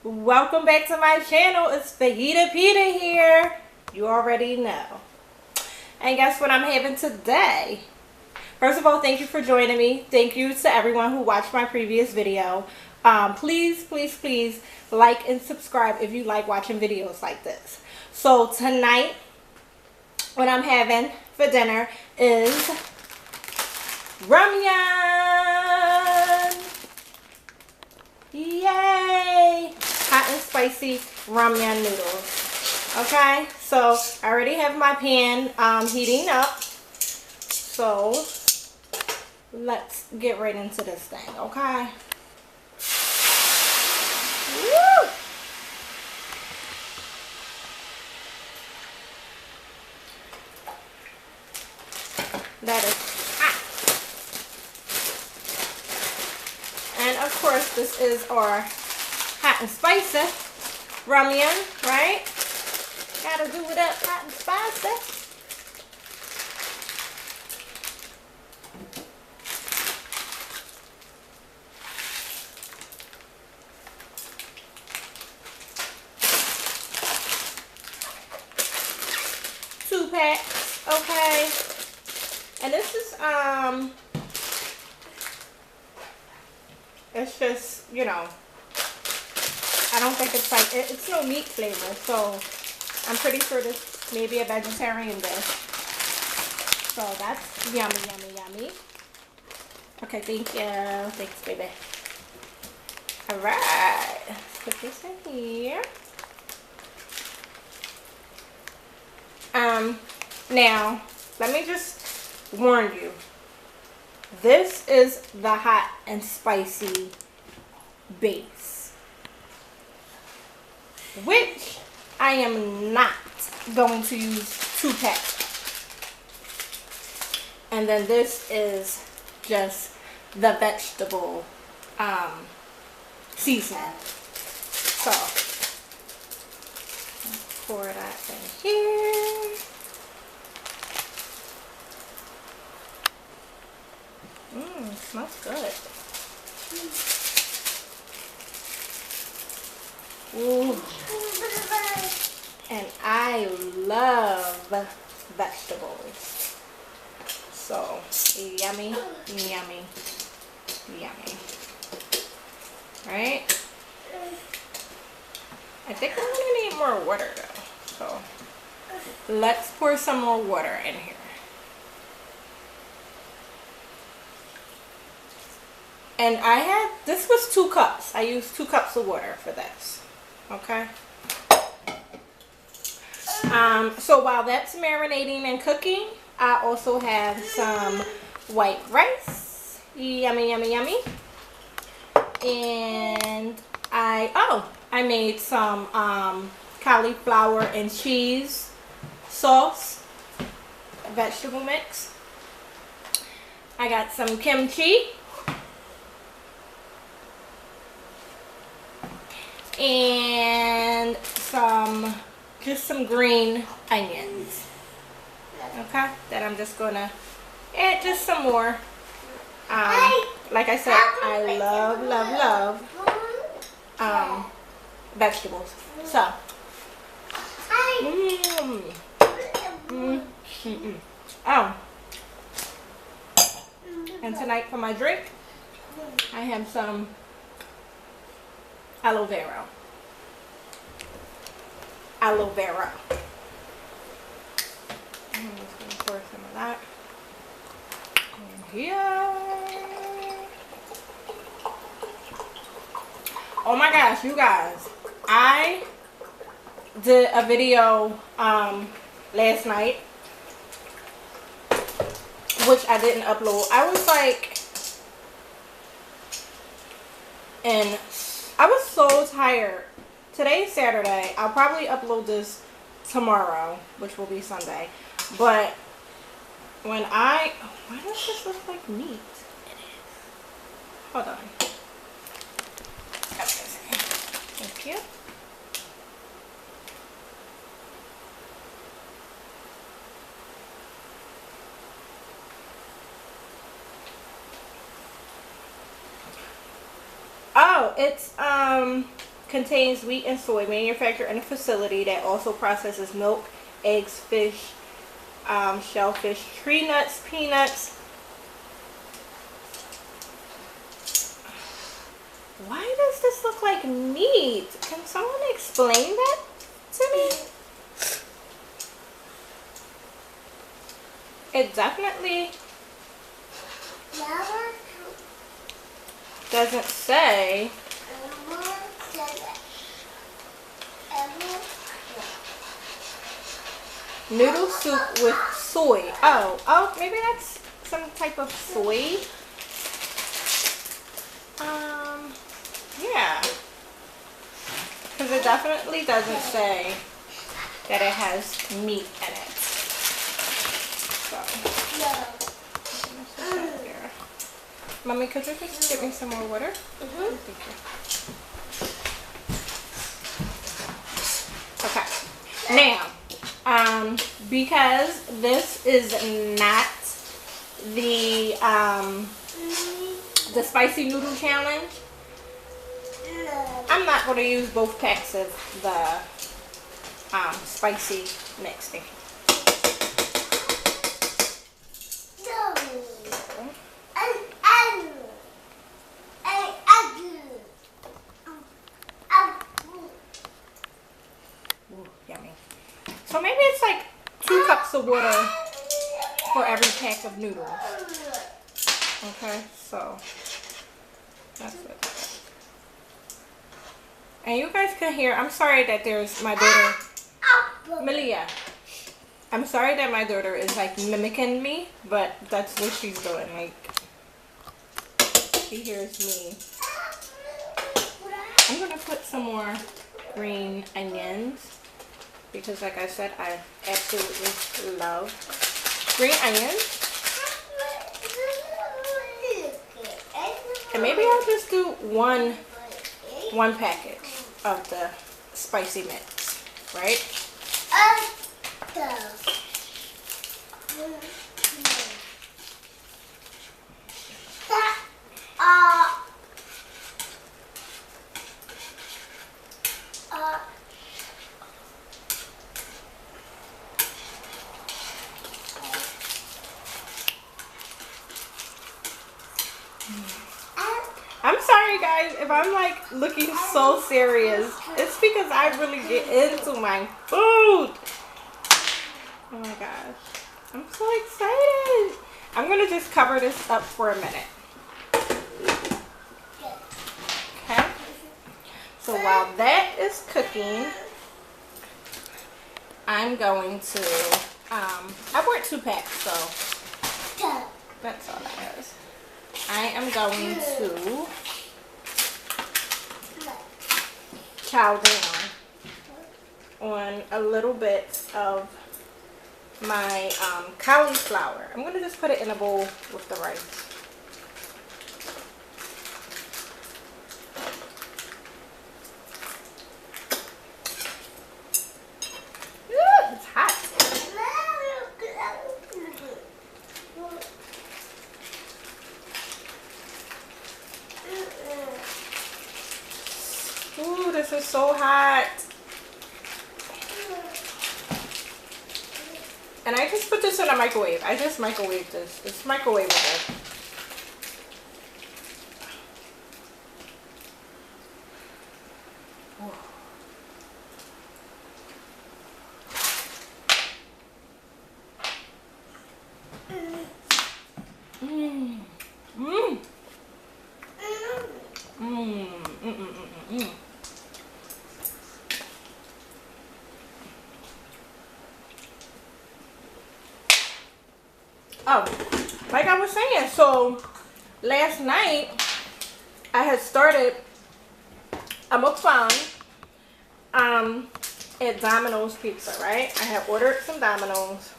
Welcome back to my channel. It's Fajita Pita here. You already know. And guess what I'm having today? First of all, thank you for joining me. Thank you to everyone who watched my previous video. Please like and subscribe if you like watching videos like this. So tonight, what I'm having for dinner is Ramyon. Yay! Hot and spicy Ramyon noodles. Okay, so I already have my pan heating up. So let's get right into this thing, okay? Woo! That is hot. And of course, this is our hot and spicy Ramyon, right? Gotta do it up hot and spicy. Two packs, okay. And this is it's just, you know, I don't think it's like, it's no meat flavor, so I'm pretty sure this may be a vegetarian dish. So that's yummy, yummy, yummy. Okay, thank you. Thanks, baby. Alright, let's put this in here. Now, let me just warn you. This is the hot and spicy base, which I am not going to use 2 packs. And then this is just the vegetable seasoning. So let's pour that in here. Smells good. Ooh. And I love vegetables. So, yummy, yummy, yummy. Right? I think I'm gonna need more water though. So, let's pour some more water in here. And this was 2 cups. I used 2 cups of water for this. Okay. So while that's marinating and cooking, I also have some white rice. Yummy, yummy, yummy. And I made some cauliflower and cheese sauce, vegetable mix. I got some kimchi. And just some green onions, okay, that I'm just gonna add just some more. Like I said, I love vegetables. So and tonight for my drink, I have some aloe vera. I'm just going to pour some of that in here. Oh my gosh, you guys. I did a video last night, which I didn't upload. I was like, and I was so tired. Today's Saturday. I'll probably upload this tomorrow, which will be Sunday. But when why does this look like meat? It is. Hold on. Okay. Thank you. Oh, it's contains wheat and soy manufactured in a facility that also processes milk, eggs, fish, shellfish, tree nuts, peanuts. Why does this look like meat? Can someone explain that to me? It definitely doesn't say. Noodle soup with soy. Oh, maybe that's some type of soy. Yeah. Because it definitely doesn't say that it has meat in it. So. Here. Mommy, could you just get me some more water? Thank you. Okay. Now, because this is not the spicy noodle challenge, I'm not going to use both packs of the spicy mix thing. Ooh, yummy. So maybe it's like 2 cups of water for every pack of noodles. Okay, so that's it. And you guys can hear, I'm sorry that there's my daughter, Malia. I'm sorry that my daughter is like mimicking me, but that's what she's doing. Like, she hears me. I'm gonna put some more green onions because, like I said, I absolutely love green onions. And maybe I'll just do one package of the spicy mix, right? I'm sorry guys if I'm like looking so serious. It's because I really get into my food. Oh my gosh. I'm so excited. I'm gonna just cover this up for a minute. Okay. So while that is cooking, I'm going to I bought 2 packs, so that's all that is. I am going to chow down on a little bit of my cauliflower. I'm going to just put it in a bowl with the rice. Ooh, it's hot. Ooh, this is so hot. And I just put this in a microwave. I just microwaved this. It's microwavable. Oh, like I was saying, so last night I had started a mukbang at Domino's Pizza, right? I had ordered some Domino's,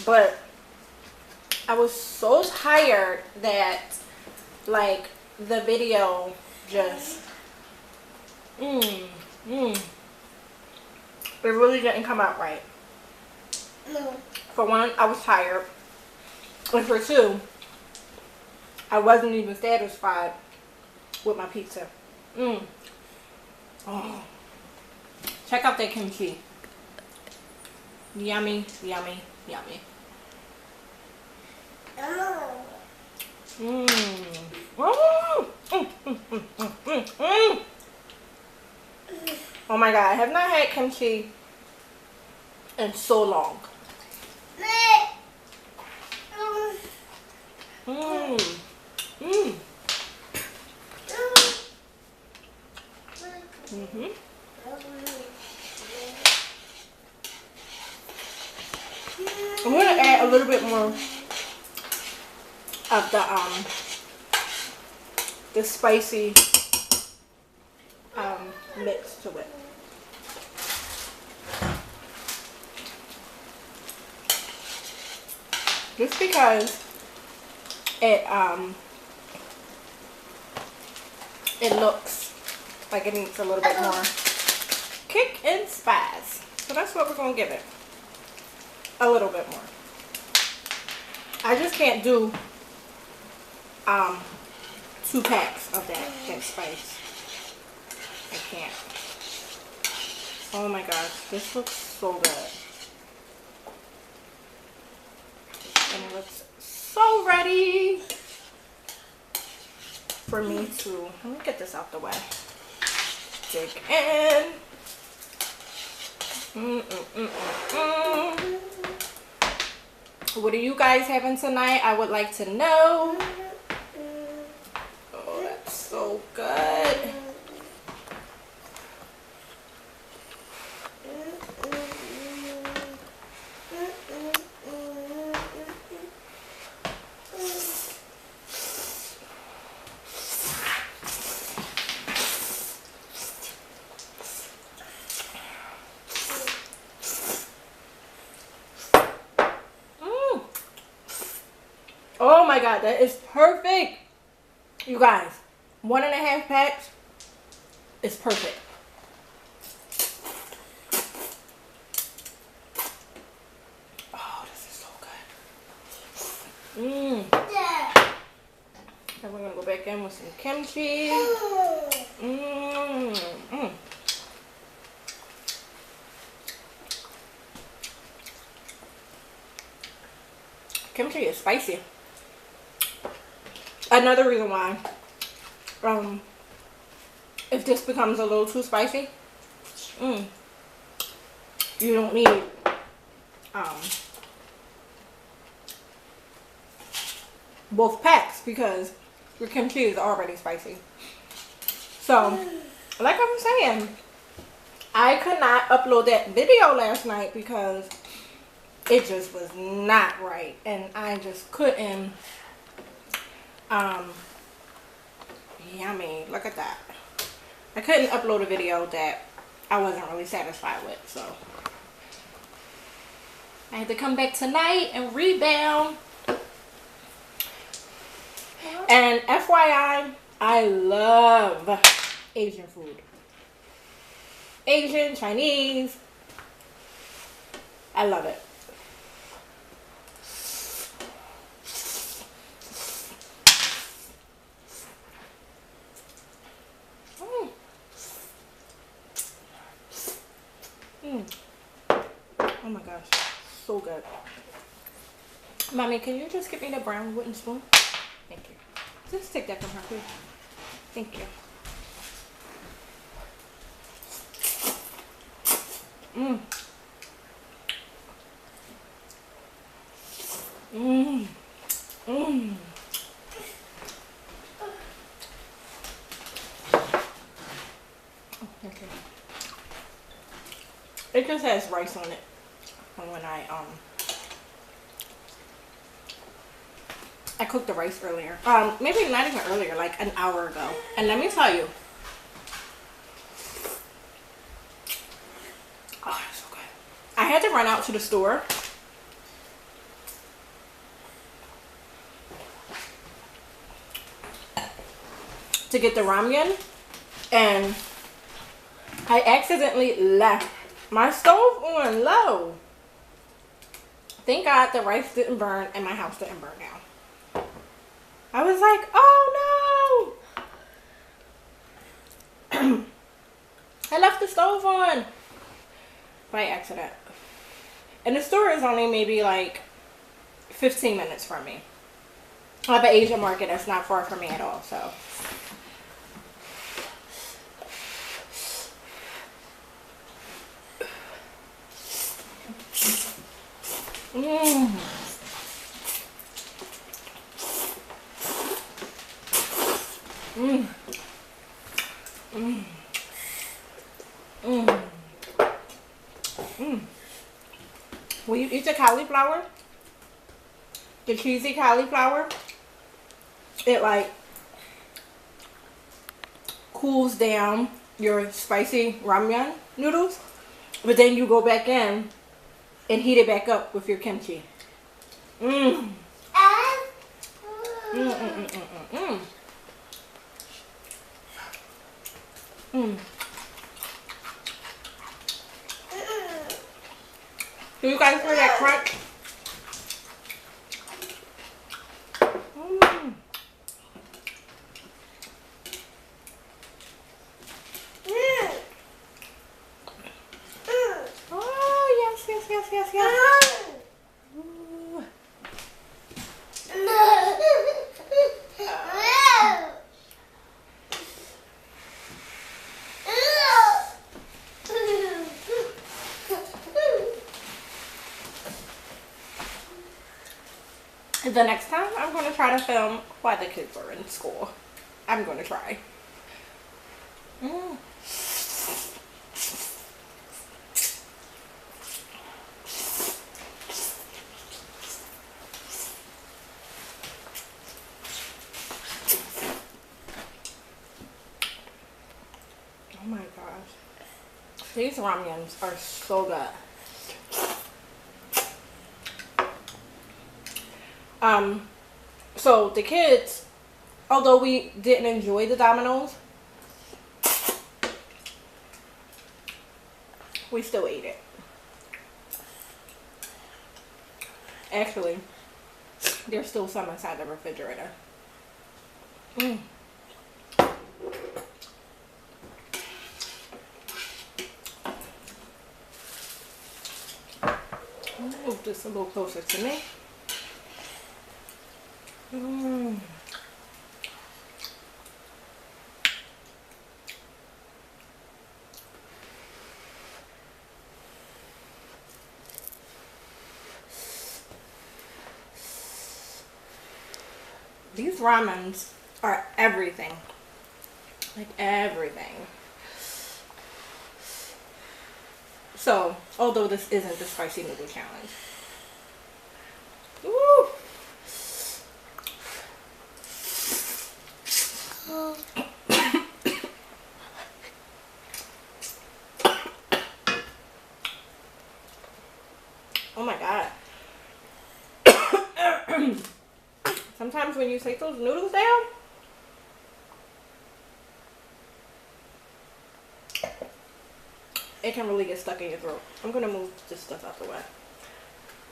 but I was so tired that like the video just it really didn't come out right. No. For one, I was tired. And for 2, I wasn't even satisfied with my pizza. Oh. Check out that kimchi. Yummy, yummy, yummy. Mmm. Oh my god, I have not had kimchi in so long. Mmm. Mmm. Mm-hmm. I'm gonna add a little bit more of the spicy mix to it. Just because it looks like it needs a little bit more kick and spice. So that's what we're gonna give it. A little bit more. I just can't do 2 packs of that spice. I can't. Oh my gosh, this looks so good. And it looks so ready for me to, let me get this out the way. Dig in. What are you guys having tonight? I would like to know. Oh, that's so good. Oh my god, that is perfect. You guys, 1.5 packs is perfect. Oh, this is so good. Mmm. And we're gonna go back in with some kimchi. Mmm. Kimchi is spicy. Another reason why, if this becomes a little too spicy, you don't need both packs because your kimchi is already spicy. So, like I was saying, I could not upload that video last night because it just was not right, and I just couldn't. Yummy, look at that. I couldn't upload a video that I wasn't really satisfied with, so I had to come back tonight and rebound. And FYI, I love Asian food. Asian, Chinese, I love it. Oh my gosh, so good. Mommy, can you just give me the brown wooden spoon? Thank you. Just take that from her, please. Thank you. Mmm. Mmm. Mmm. Oh, okay. It just has rice on it. And when I cooked the rice earlier. Maybe not even earlier, like an hour ago. And let me tell you. Oh, it's so good. I had to run out to the store to get the ramyon, and I accidentally left my stove on low. Thank God the rice didn't burn and my house didn't burn down. I was like, oh no. I left the stove on by accident. And the store is only maybe like 15 minutes from me. I have an Asian market that's not far from me at all, so. Mmm. Mmm. Mmm. Mmm. Mmm. Will you eat the cauliflower? The cheesy cauliflower? It like cools down your spicy ramyon noodles, but then you go back in and heat it back up with your kimchi. Mmm. Mmm, mmm, mmm, mmm, mmm. Mmm. Do you guys hear that crunch? Mm. Oh, yes, yes, yes, yes, yes. Ooh. The next time I'm going to try to film while the kids are in school. I'm going to try. Mm. Oh my gosh. These ramyons are so good. So the kids, although we didn't enjoy the Domino's, we still ate it. Actually, there's still some inside the refrigerator. Mm. Move this a little closer to me. Mm. These ramens are everything. Like everything. So, although this isn't the spicy noodle challenge. Woo! Oh my god. Sometimes when you take those noodles down, it can really get stuck in your throat. I'm gonna move this stuff out the way,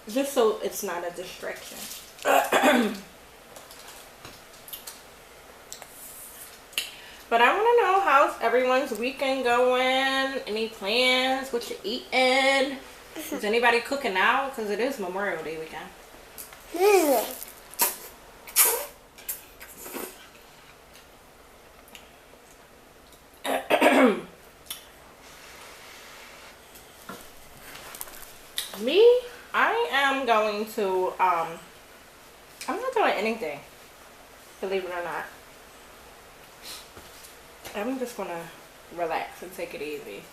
just so it's not a distraction. But I want to know, how's everyone's weekend going? Any plans? What you eating? Is anybody cooking now? Because it is Memorial Day weekend. Me, I am going to, I'm not doing anything, believe it or not. I'm just gonna relax and take it easy.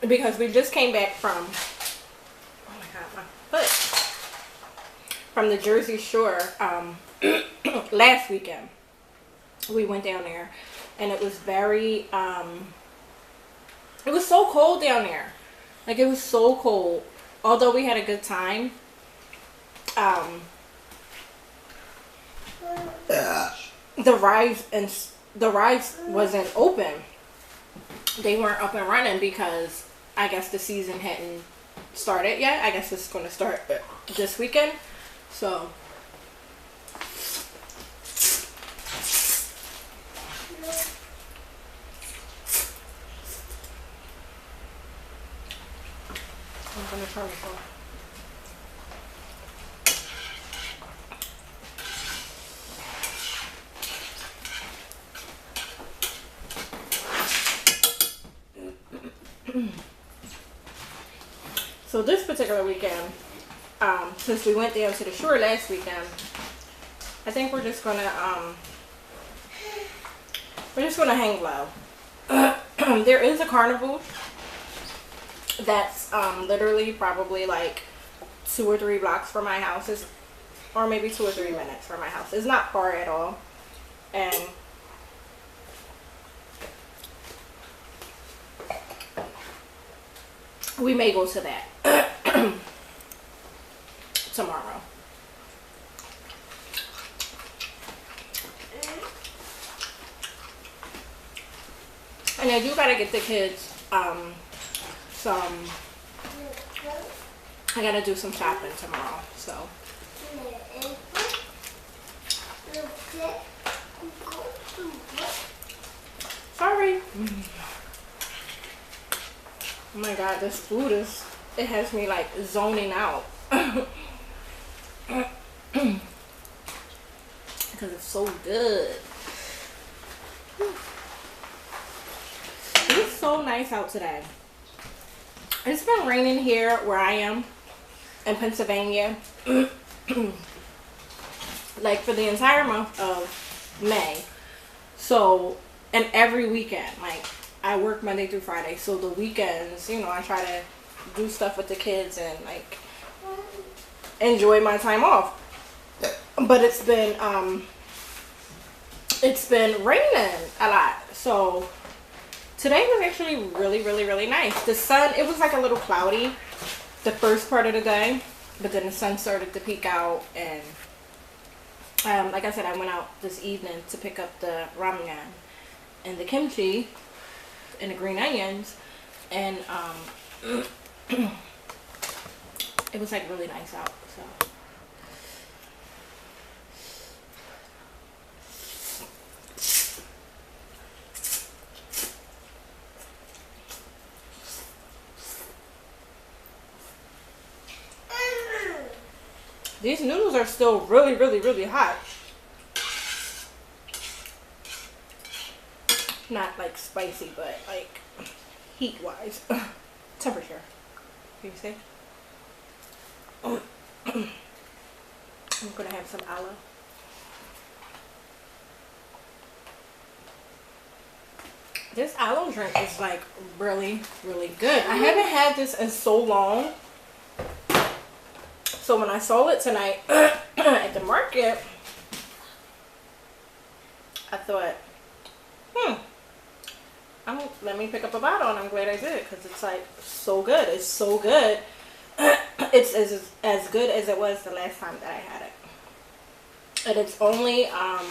Because we just came back from, oh my god, my foot, from the Jersey Shore last weekend. We went down there and it was very, it was so cold down there. Like, it was so cold. Although we had a good time, the rides wasn't open. They weren't up and running because I guess the season hadn't started yet. I guess it's going to start this weekend. So I'm gonna turn this off. So this particular weekend, since we went down to the shore last weekend, I think we're just gonna hang low. There is a carnival that's literally probably like 2 or 3 blocks from my house, or maybe 2 or 3 minutes from my house. It's not far at all, and we may go to that tomorrow. And I do gotta get the kids I gotta do some shopping tomorrow, so. Sorry. Oh my god, this food it has me like zoning out. Because it's so good. It's so nice out today. It's been raining here where I am in Pennsylvania like for the entire month of May. So, and every weekend, like I work Monday through Friday, so the weekends, you know, I try to do stuff with the kids and like enjoy my time off. But it's been raining a lot, so today was actually really nice. The sun, it was like a little cloudy the first part of the day, but then the sun started to peek out, and like I said, I went out this evening to pick up the ramyon and the kimchi and the green onions, and it was like really nice out, so. These noodles are still really hot. Not like spicy, but like heat wise. Temperature. Can you see? I'm gonna have some aloe. This aloe drink is like really good. I haven't had this in so long. So when I saw it tonight at the market, I thought, let me pick up a bottle, and I'm glad I did, because it's like so good. It's so good. It's as good as it was the last time that I had it. And it's only, well,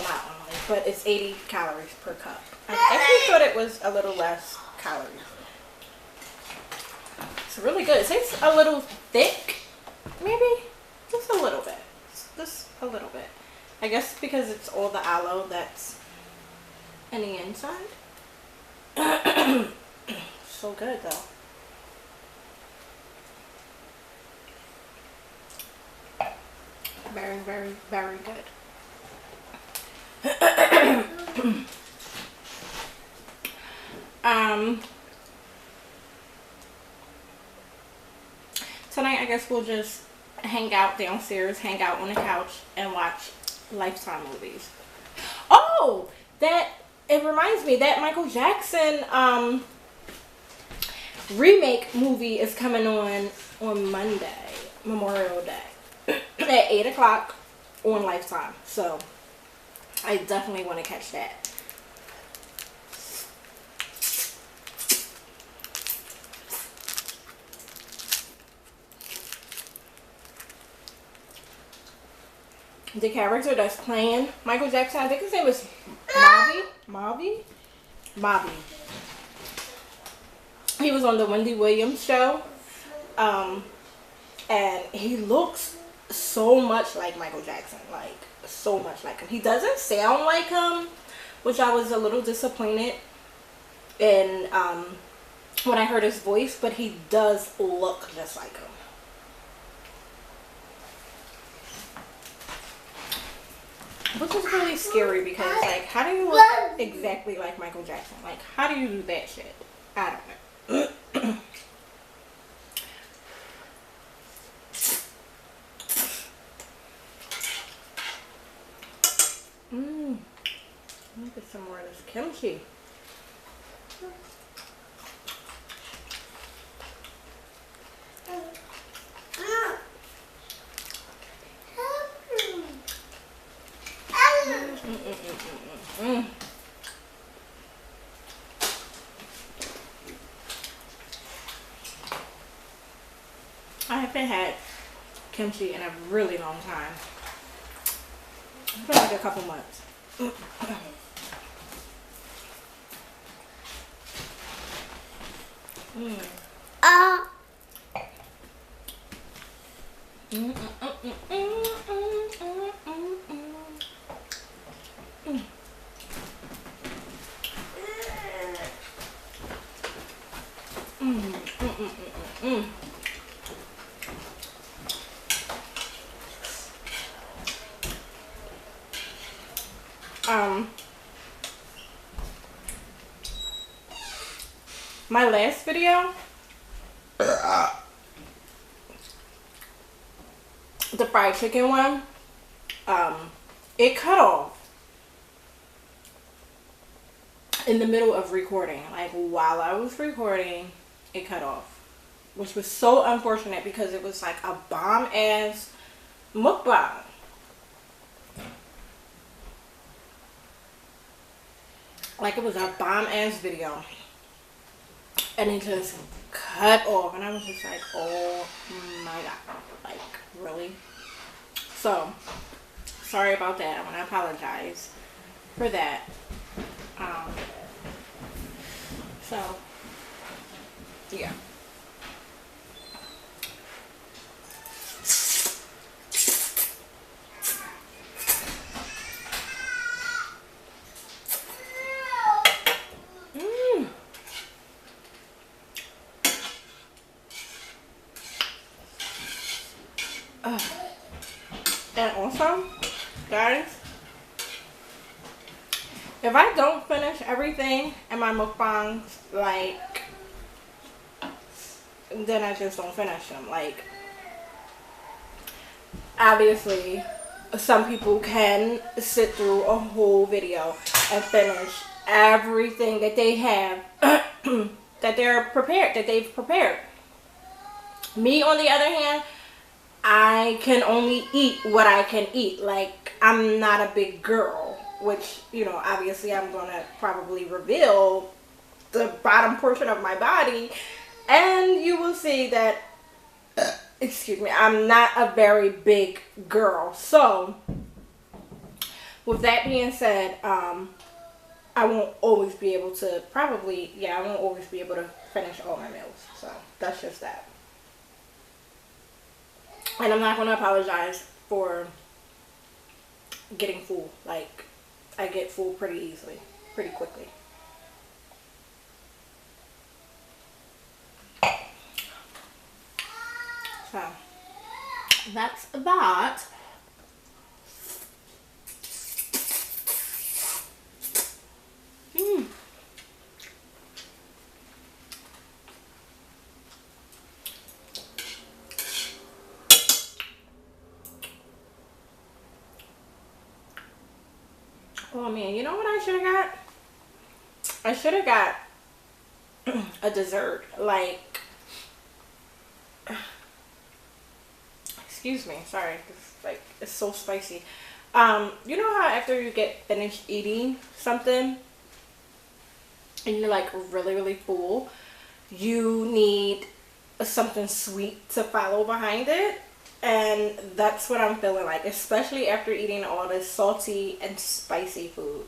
not only, but it's 80 calories per cup. I actually thought it was a little less calories. It's really good. It tastes a little thick, maybe, just a little bit. Just a little bit. I guess because it's all the aloe that's in the inside. So good though. Very good. Tonight I guess we'll just hang out downstairs, hang out on the couch, and watch Lifetime movies. Oh, it reminds me that Michael Jackson remake movie is coming on Monday, Memorial Day, at 8 o'clock on Lifetime. So I definitely want to catch that. The character that's playing Michael Jackson, I think his name is Bobby. He was on the Wendy Williams show, and he looks so much like Michael Jackson, like so much like him. He doesn't sound like him, which I was a little disappointed in when I heard his voice, but he does look just like him. Which is really scary because, like, how do you look exactly like Michael Jackson? Like, how do you do that shit? I don't know. Let me get some more of this kimchi. I haven't had kimchi in a really long time. It's been like a couple months. My last video, the fried chicken one, it cut off in the middle of recording. Like, while I was recording, it cut off, which was so unfortunate because it was like a bomb ass mukbang. Like, it was a bomb ass video. And it just cut off. And I was just like, oh my god. Like, really? So, sorry about that. I want to apologize for that. So, yeah. And also, guys, if I don't finish everything in my mukbangs, like, then I just don't finish them. Like, obviously, some people can sit through a whole video and finish everything that they have, that they've prepared. Me, on the other hand, I can only eat what I can eat. Like, I'm not a big girl, which, you know, obviously I'm going to probably reveal the bottom portion of my body, and you will see that, excuse me, I'm not a very big girl. So, with that being said, I won't always be able to, I won't always be able to finish all my meals. So, that's just that. And I'm not going to apologize for getting full. Like, I get full pretty easily, pretty quickly. So, that's that. Oh man, you know what I should have got? I should have got a dessert. Like, excuse me, sorry, it's so spicy. You know how after you get finished eating something and you're like really, really full, you need something sweet to follow behind it? And that's what I'm feeling like, especially after eating all this salty and spicy food.